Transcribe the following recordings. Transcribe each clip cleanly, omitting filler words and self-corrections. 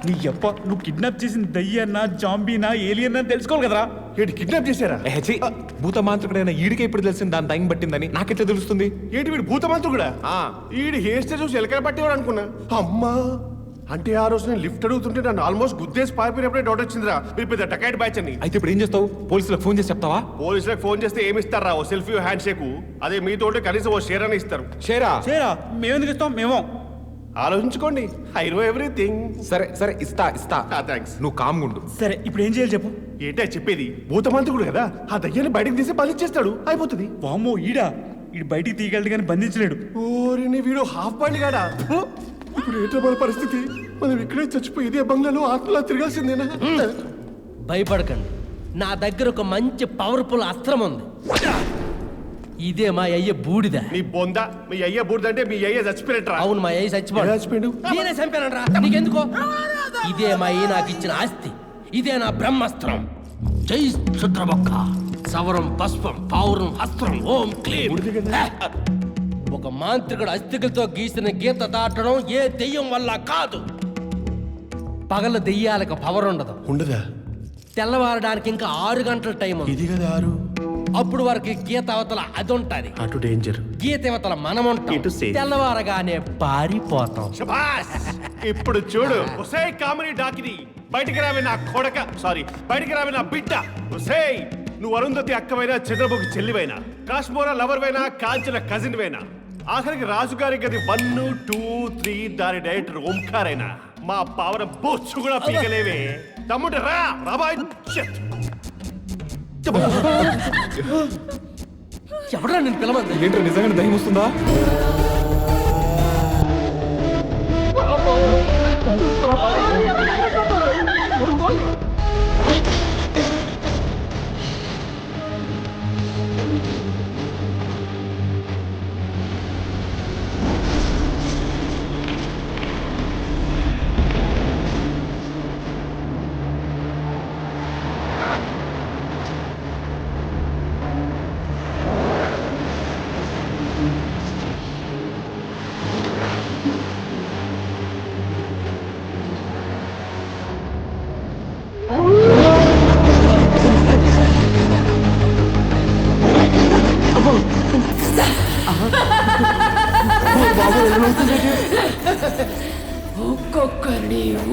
నీ అప్ప నువ్వు కిడ్నాప్ చేసిన దయ్యన్నా జాంబీనా ఏలియన్నా తెలుసుకోవాలి కదరా. ఏంటి కిడ్నాప్ చేశారా? భూత మాంత్రికుడైన ఈడికే ఇప్పుడు తెలిసింది దాని టైం పట్టిందని నాకెట్లా తెలుస్తుంది? ఏంటి వీడు భూతమంతుడు? ఈడు హెయిర్ స్టైల్ చూసి ఎలకల పట్టేవాడు అనుకున్నా. అమ్మా, అంటే ఆ రోజు నేను లిఫ్ట్ అడుగుతుంటే నన్ను ఆల్మోస్ట్ గుద్దేసి పారిపోయినప్పుడే డౌట్ వచ్చిందిరా మీరు పెద్ద టకైట్ బ్యాచ్ అని. అయితే ఇప్పుడు ఏం చేస్తావు? పోలీసులకు ఫోన్ చేసి చెప్తావా? పోలీసులకు ఫోన్ చేస్తే ఏమి ఇస్తారా? ఓ సెల్ఫీ హ్యాండ్ షేక్. అదే మీతో ఉంటే కనీసం ఓ షేర్ అని ఇస్తారు. షేరా? మేమెందుకు ఇస్తాం? మేము ఆలోచించుకోండి. I know everything. సరే సరే ఇస్తా. థ్యాంక్స్. నువ్వు కామ్గుండు. సరే ఇప్పుడు ఏం చేయాలి చెప్పు. ఏంటో చెప్పేది, భూతమంతుడు కదా, ఆ దయ్యాన్ని బయటకు తీసి బంధించేస్తాడు, అయిపోతుంది. వామ్మో ఈడా ఈడు బయటికి తీయగలడు కానీ బంధించలేడు. ఓరిని వీడు హాఫ్ బాండ్ గాడా. ఇప్పుడు ఏంటో మన పరిస్థితి? మనం ఇక్కడే చచ్చిపోయి ఇదే బంగ్లాలో ఆత్మలా తిరగాల్సిందేనా? భయపడకండి, నా దగ్గర ఒక మంచి పవర్ఫుల్ అస్త్రం ఉంది. ఇదే మా అయ్య బూడిద. నీ బొంద, మీ అయ్య బూడిదంటే మీ అయ్య చచ్చిపోయినట్రా. అవును, మా అయ్య చచ్చిపోయాడు. నేనే చంపానరా, నీకెందుకో? ఇదే మా అయ్య నాకు ఇచ్చిన ఆస్తి. ఇదే నా బ్రహ్మాస్త్రం. జై చుట్రబొక్క, సవరం పస్పం, పౌరం అస్త్రం, ఓం క్లీం. ఒక మాంత్రికుడు అస్థికలతో గీసిన గీత దాటడం ఏ దెయ్యం వల్ల కాదు. పగల దెయ్యాలకు పవర్ ఉండదా? తెల్లవారడానికి ఇంకా 6 గంటల టైం ఉంది. ఇది కదా 6. అప్పుడు వరకు గీత అవతల అది ఉంటది, అటు డేంజర్. గీత అవతల మనం ఉంటాం. తెల్లవారగానే పారిపోతాం. శభాష్. ఇప్పుడు చూడు, ఒసేయ్ కామెడీ డాకిని, బయటికి రావే నా కొడక, సారీ బయటికి రావే నా బిడ్డ. ఒసేయ్, నువ్వు అరుంధతి అక్కవైనా, చంద్రబాబు చెల్లివైనా, కాశ్మోరా లవర్ వైనా, కాంచన కజిన్ వైనా, ఆఖరికి రాజుగారి గది 1, 2, 3 దాని డైరెక్టర్ ఓంకార్ అయినా, మా పావన బొచ్చు కూడా పీకలేవే. తమ్ముడు రా రాబాయ్. ఎవడా నేను పిలవండి? ఏంటో నిజంగా దయ్యం వస్తుందా?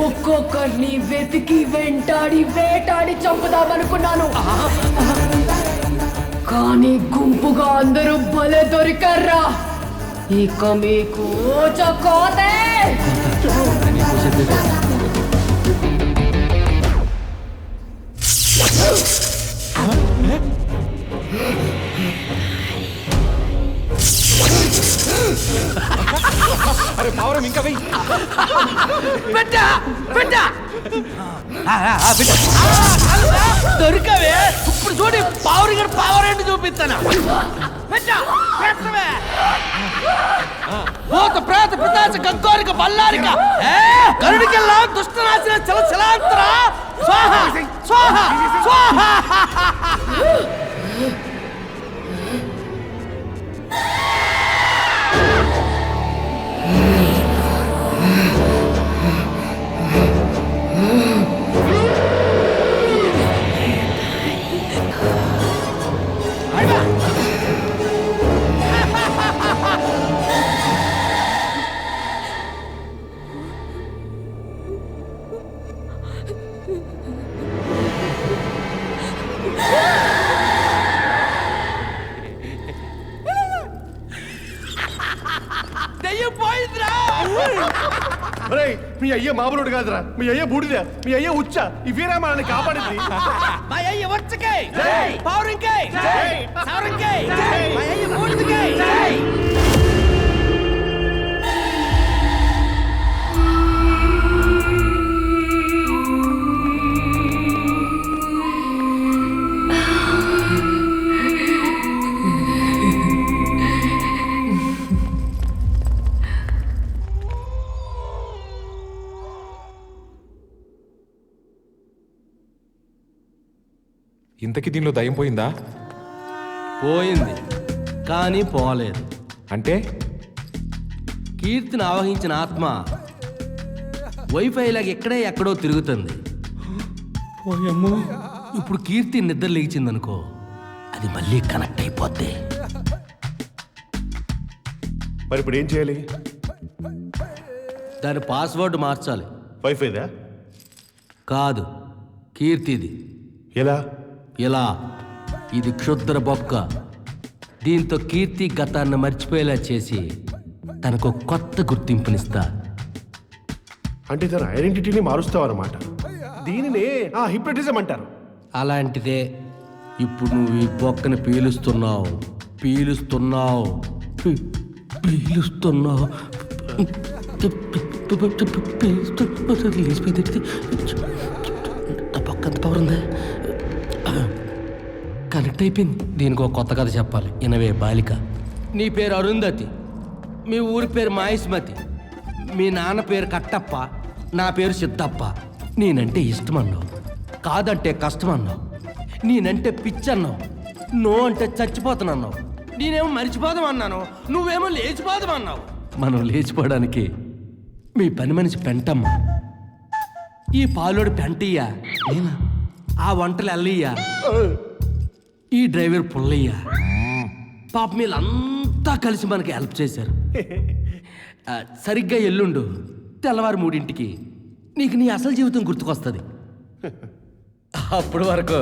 ఒక్కొక్కరిని వెతికి వేటాడి చంపుదామనుకున్నాను, కానీ గుంపుగా అందరూ భలే దొరికారా. ఇక మీకు కోతే. అరే పావురం ఇంకా వెయ్యి. దొరికవే. ఇప్పుడు చూడు, పవర్ ఏంటి చూపిస్తాను. ప్రేత పితాచ గంగోరిక బల్లారిక కరుడికెల్లా దుష్టనాశన చల చలాంతర స్వాహ స్వాహ స్వాహ. మీ అయ్య మామూలుడు కాదురా, మీ అయ్య బూడిద, మీ అయ్య ఉచ్చ. ఇవేరా మనల్ని కాపాడింది. మా అయ్య వచ్చకై పౌరింకై సౌరింకై మా అయ్య బూడిదకై. ఇంతకీ దీనిలో దయ్యం పోయిందా? పోయింది, కానీ పోలేదు. అంటే కీర్తిని ఆవహించిన ఆత్మ వైఫై లాగా ఎక్కడే ఎక్కడో తిరుగుతుంది. ఇప్పుడు కీర్తి నిద్ర లేచిందనుకో, అది మళ్ళీ కనెక్ట్ అయిపోద్ది. మరి ఇప్పుడు ఏం చేయాలి? దాని పాస్వర్డ్ మార్చాలి. వైఫైదా? కాదు, కీర్తిది. ఎలా? ఇలా, ఇది క్షుద్ర బొక్క. దీంతో కీర్తి గతాన్ని మర్చిపోయేలా చేసి తనకు కొత్త గుర్తింపునిస్తా. అంటే తన ఐడెంటిటీని మారుస్తావు అన్నమాట. దీనినే హిప్నటిజం అంటారు. అలాంటిదే. ఇప్పుడు నువ్వు ఈ బొక్కని పీలుస్తున్నావు, పీలుస్తున్నావు, పీలుస్తున్నావు. బొక్క అంత పవర్ ఉందా? కనెక్ట్ అయిపోయింది. దీనికి ఒక కొత్త కథ చెప్పాలి. ఇనవే బాలిక. నీ పేరు అరుంధతి, మీ ఊరి పేరు మాయిస్మతి, మీ నాన్న పేరు కట్టప్ప, నా పేరు సిద్ధప్ప. నేనంటే ఇష్టం అన్నావు, కాదంటే కష్టం అన్నావు, నేనంటే పిచ్చి అన్నావు, నో అంటే చచ్చిపోతానన్నావు, నేనేమో మరిచిపోదాం అన్నాను, నువ్వేమో లేచిపోదాం అన్నావు. మనం లేచిపోవడానికి మీ పని మనిషి పెంటమ్మ, ఈ పాలోడు పెంటయ్యా, ఆ వంటలు అల్లయ్యా, ఈ డ్రైవర్ పుల్లయ్య. పాప వీళ్ళంతా కలిసి మనకి హెల్ప్ చేశారు. సరిగ్గా ఎల్లుండు తెల్లవారు 3ంటికి నీకు నీ అసలు జీవితం గుర్తుకొస్తుంది. అప్పుడు వరకు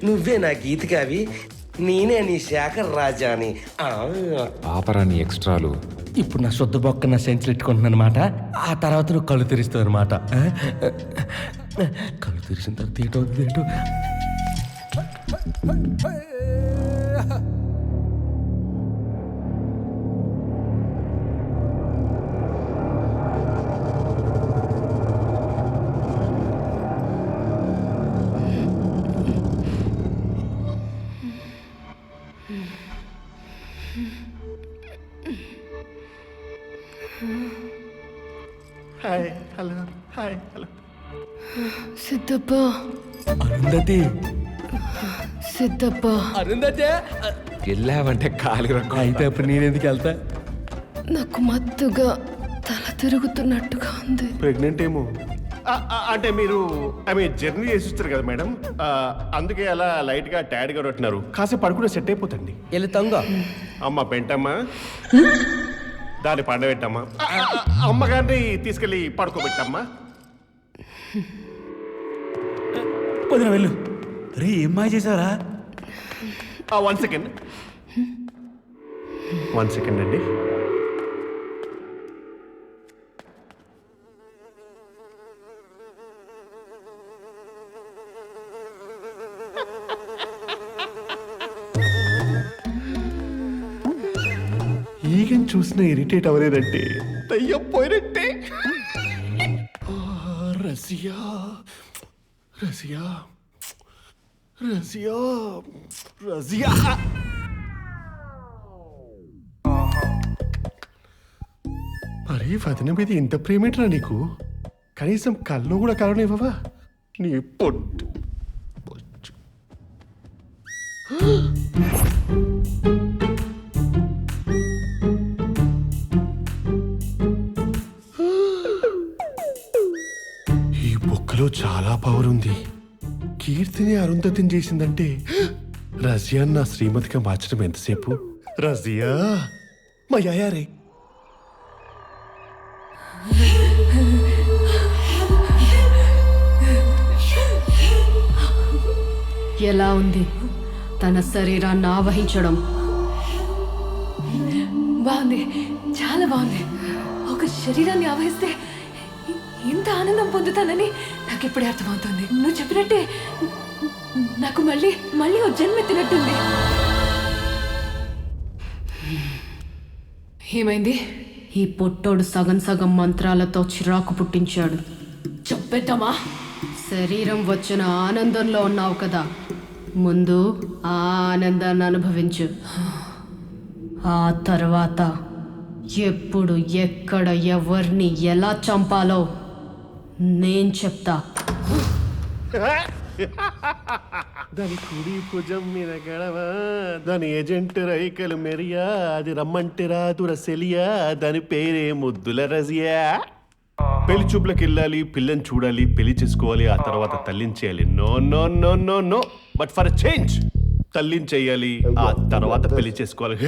నువ్వే నా గీతికావి, నేనే నీ శేఖర్ రాజాని. పాపరాని ఎక్స్ట్రాలు. ఇప్పుడు నా శుద్ధ బొక్క నా సెన్సులు ఎట్టుకుంటున్నాను అనమాట. ఆ తర్వాత నువ్వు కళ్ళు తెరుస్తావు అనమాట. కళ్ళు తెరిచిన తర్వాత ఏంటవుతుంది ఏంటో. Hi hello, hi hello. Siddhappa, Arundhati, Siddhappa, Arundhati. వెళ్ళావంటే ఖాళీ రకం. అయితే అప్పుడు నేనెందుకు వెళ్తా? నాకు మత్తుగా తల తిరుగుతున్నట్టుగా ఉంది. ప్రెగ్నెంట్ ఏమో. అంటే మీరు జర్నీ చేసి వస్తారు కదా మేడం, అందుకే అలా లైట్ గా టైర్డ్ గా ఉంటున్నారు. కాసేపు పడుకుంటే సెట్ అయిపోతుంది. వెళ్ళి తంగ అమ్మ పెంటమ్మా, దాన్ని పండబెట్టమ్మా, అమ్మగారిని తీసుకెళ్ళి పడుకోబెట్టమ్మా. వదిన వెళ్ళు. రే ఏం మాయ చేశారా? 1 సెకండ్, 1 సెకండ్ అండి. ఈగని చూసిన ఇరిటేట్ అవ్వలేదంటే దయ్యం పోయినట్టే. రసియా రసియా రసియా రసియా. మరి వదిన మీద ఇంత ప్రేమేంట్రా నీకు? కనీసం కళ్ళు కూడా కలవనివ్వవా? నీ పొట్టు పొచ్చు. ఈ బొక్కలో చాలా పవర్ ఉంది. కీర్తిని అరుంధతిని చేసిందంటే రజియా నా శ్రీమతిగా మార్చడం ఎంతసేపు? రజియా మా యాయారే. ఎలా ఉంది తన శరీరాన్ని ఆవహించడం? బాగుంది, చాలా బాగుంది. ఒక శరీరాన్ని ఆవహిస్తే ఇంత ఆనందం పొందుతానని నాకు ఇప్పుడే అర్థమవుతుంది. నువ్వు చెప్పినట్టే నాకు మళ్ళీ మళ్ళీ ఓ జన్మెత్తినట్టుంది. ఏమైంది? ఈ పొట్టోడు సగం సగం మంత్రాలతో చిరాకు పుట్టించాడు. చెప్పేద్దామా? శరీరం వచ్చిన ఆనందంలో ఉన్నావు కదా, ముందు ఆ ఆనందాన్ని అనుభవించు. ఆ తర్వాత ఎప్పుడు ఎక్కడ ఎవరిని ఎలా చంపాలో నేను చెప్తా. దాని కుడి భుజం మీద గడవ దాని ఏజెంట్ రైకలు మెరియా అది రమ్మంటే రాదుర సెలియా దాని పేరే ముద్దుల రజియా పెళ్లి చూపులకు వెళ్ళాలి పిల్లని చూడాలి పెళ్లి చేసుకోవాలి ఆ తర్వాత తల్లిని చేయాలి no no no no no but for change తల్లిని చేయాలి ఆ తర్వాత పెళ్లి చేసుకోవాలి